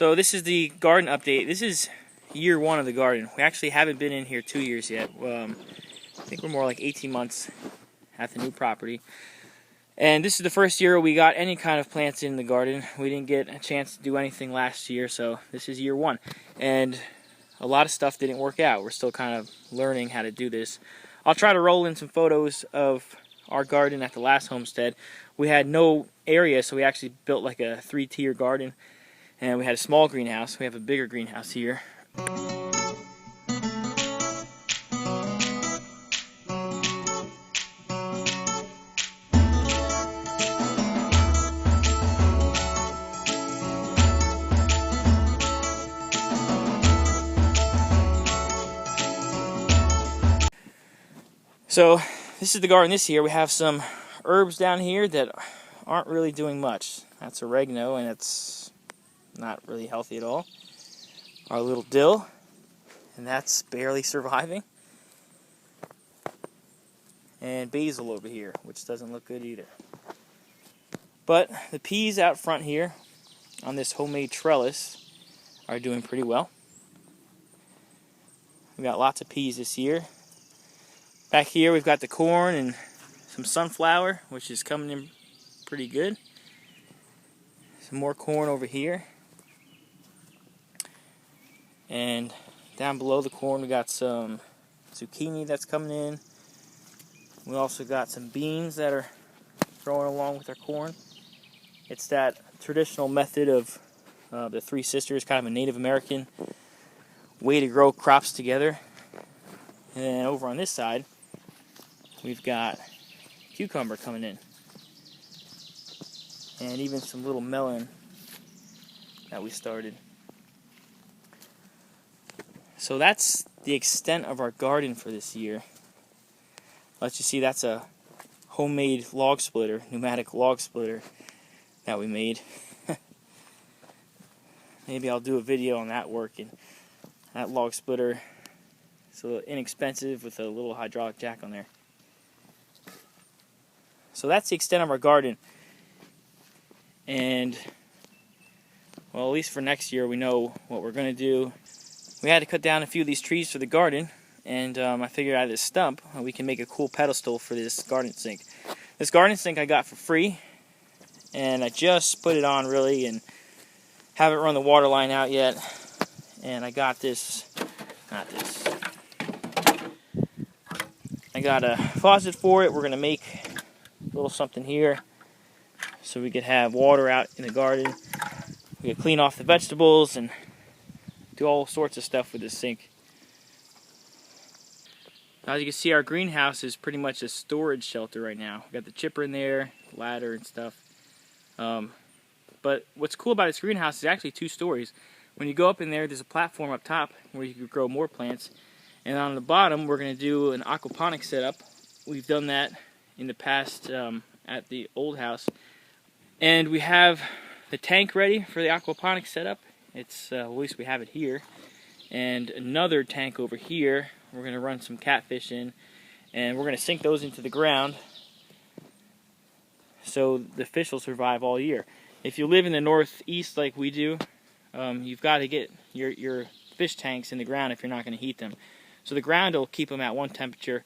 So this is the garden update. This is year one of the garden. We actually haven't been in here 2 years yet. I think we're more like 18 months at the new property. And this is the first year we got any kind of plants in the garden. We didn't get a chance to do anything last year, so this is year one. And a lot of stuff didn't work out. We're still kind of learning how to do this. I'll try to roll in some photos of our garden at the last homestead. We had no area, so we actually built like a 3-tier garden. And we had a small greenhouse. We have a bigger greenhouse here. So this is the garden this year. We have some herbs down here that aren't really doing much. That's oregano, and it's not really healthy at all. Our little dill, and that's barely surviving. And basil over here, which doesn't look good either. But the peas out front here on this homemade trellis are doing pretty well. We've got lots of peas this year. Back here we've got the corn and some sunflower, which is coming in pretty good. Some more corn over here. And down below the corn we got some zucchini that's coming in. We also got some beans that are growing along with our corn. It's that traditional method of the Three Sisters, kind of a Native American way to grow crops together. And then over on this side we've got cucumber coming in. And even some little melon that we started. So that's the extent of our garden for this year. Let you see, that's a homemade log splitter, pneumatic log splitter that we made. Maybe I'll do a video on that working. That log splitter is a little inexpensive with a little hydraulic jack on there. So that's the extent of our garden. And, well, at least for next year we know what we're going to do. We had to cut down a few of these trees for the garden, and I figured out of this stump we can make a cool pedestal for this garden sink. This garden sink I got for free, and I just put it on really and haven't run the water line out yet. And I got this, I got a faucet for it. We're going to make a little something here so we could have water out in the garden. We could clean off the vegetables and do all sorts of stuff with this sink. As you can see, our greenhouse is pretty much a storage shelter right now. We got the chipper in there, ladder and stuff. But what's cool about this greenhouse is actually 2 stories. When you go up in there, there's a platform up top where you can grow more plants. And on the bottom, we're going to do an aquaponics setup. We've done that in the past at the old house. And we have the tank ready for the aquaponics setup. It's at least we have it here, and another tank over here. We're going to run some catfish in, and we're going to sink those into the ground so the fish will survive all year. If you live in the northeast like we do, you've got to get your fish tanks in the ground if you're not going to heat them. So the ground will keep them at one temperature,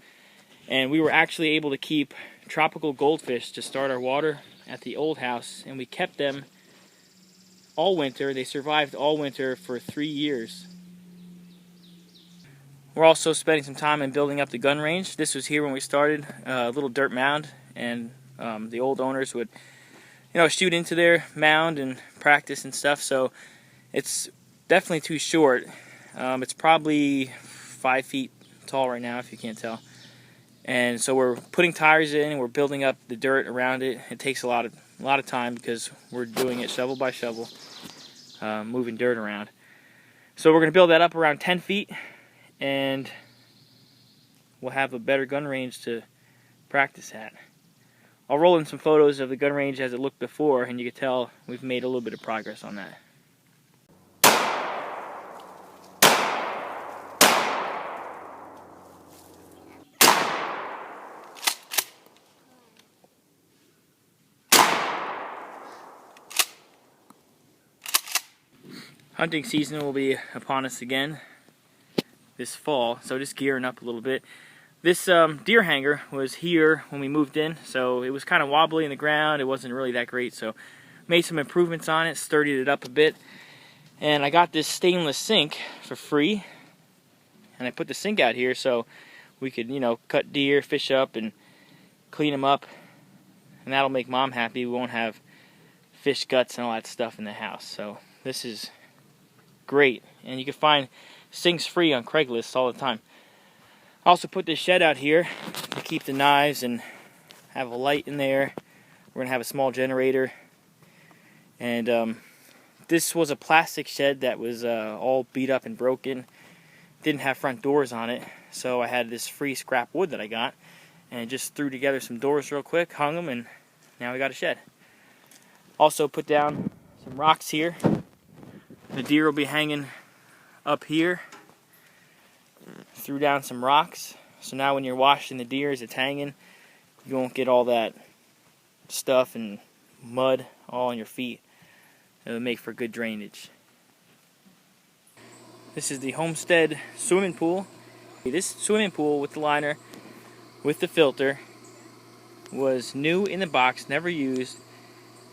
and we were actually able to keep tropical goldfish to start our water at the old house, and we kept them all winter. They survived all winter for 3 years. We're also spending some time in building up the gun range. This was here when we started, a little dirt mound, and the old owners would, shoot into their mound and practice and stuff. So it's definitely too short. It's probably 5 feet tall right now, if you can't tell. And so we're putting tires in and we're building up the dirt around it. It takes a lot of time because we're doing it shovel by shovel, moving dirt around. So we're going to build that up around 10 feet, and we'll have a better gun range to practice at. I'll roll in some photos of the gun range as it looked before, and you can tell we've made a little bit of progress on that. Hunting season will be upon us again this fall, so just gearing up a little bit. This deer hanger was here when we moved in, so it was kind of wobbly in the ground. It wasn't really that great, so made some improvements on it, sturdied it up a bit. And I got this stainless sink for free, and I put the sink out here so we could, you know, cut deer, fish up, and clean them up, and that'll make Mom happy. We won't have fish guts and all that stuff in the house, so this is great. And you can find sinks free on Craigslist all the time. I also put this shed out here to keep the knives and have a light in there. We're going to have a small generator. And this was a plastic shed that was all beat up and broken. Didn't have front doors on it, so I had this free scrap wood that I got and just threw together some doors real quick, hung them, and now we got a shed. Also put down some rocks here. The deer will be hanging up here. Threw down some rocks, so now when you're washing the deer as it's hanging, you won't get all that stuff and mud all on your feet. It'll make for good drainage. This is the Homestead swimming pool. This swimming pool with the liner, with the filter, was new in the box, never used,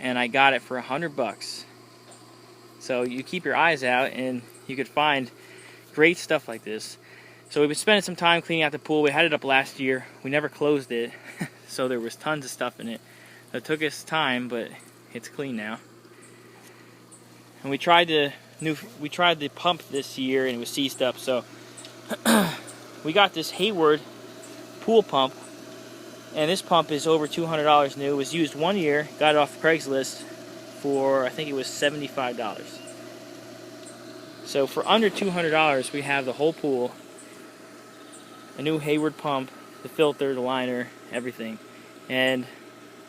and I got it for $100. So you keep your eyes out and you could find great stuff like this. So we've been spending some time cleaning out the pool. We had it up last year. We never closed it, so there was tons of stuff in it. It took us time, but it's clean now. And we tried the pump this year, and it was seized up. So we got this Hayward pool pump, and this pump is over $200 new. It was used 1 year. Got it off Craigslist for, I think it was $75. So for under $200, we have the whole pool. A new Hayward pump, the filter, the liner, everything. And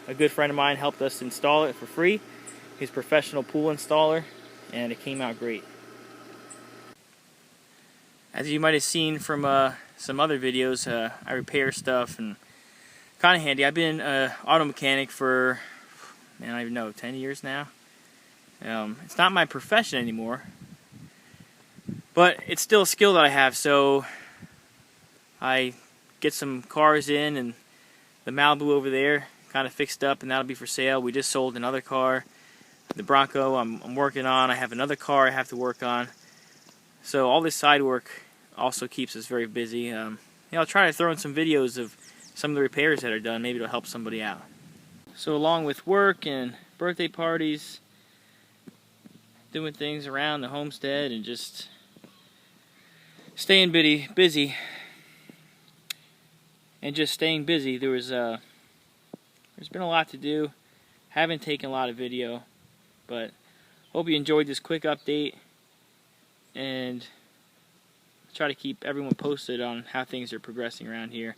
a good friend of mine helped us install it for free. He's a professional pool installer, and it came out great. As you might have seen from some other videos, I repair stuff and kind of handy. I've been an auto mechanic for, man, I don't even know, 10 years now. It's not my profession anymore, but it's still a skill that I have, so I get some cars in, and the Malibu over there kind of fixed up, and that'll be for sale. We just sold another car. The Bronco I'm working on. I have another car I have to work on. So all this side work also keeps us very busy. I'll try to throw in some videos of some of the repairs that are done. Maybe it'll help somebody out. So along with work and birthday parties, doing things around the homestead and just staying busy. And just staying busy, there's been a lot to do. Haven't taken a lot of video, but hope you enjoyed this quick update, and try to keep everyone posted on how things are progressing around here.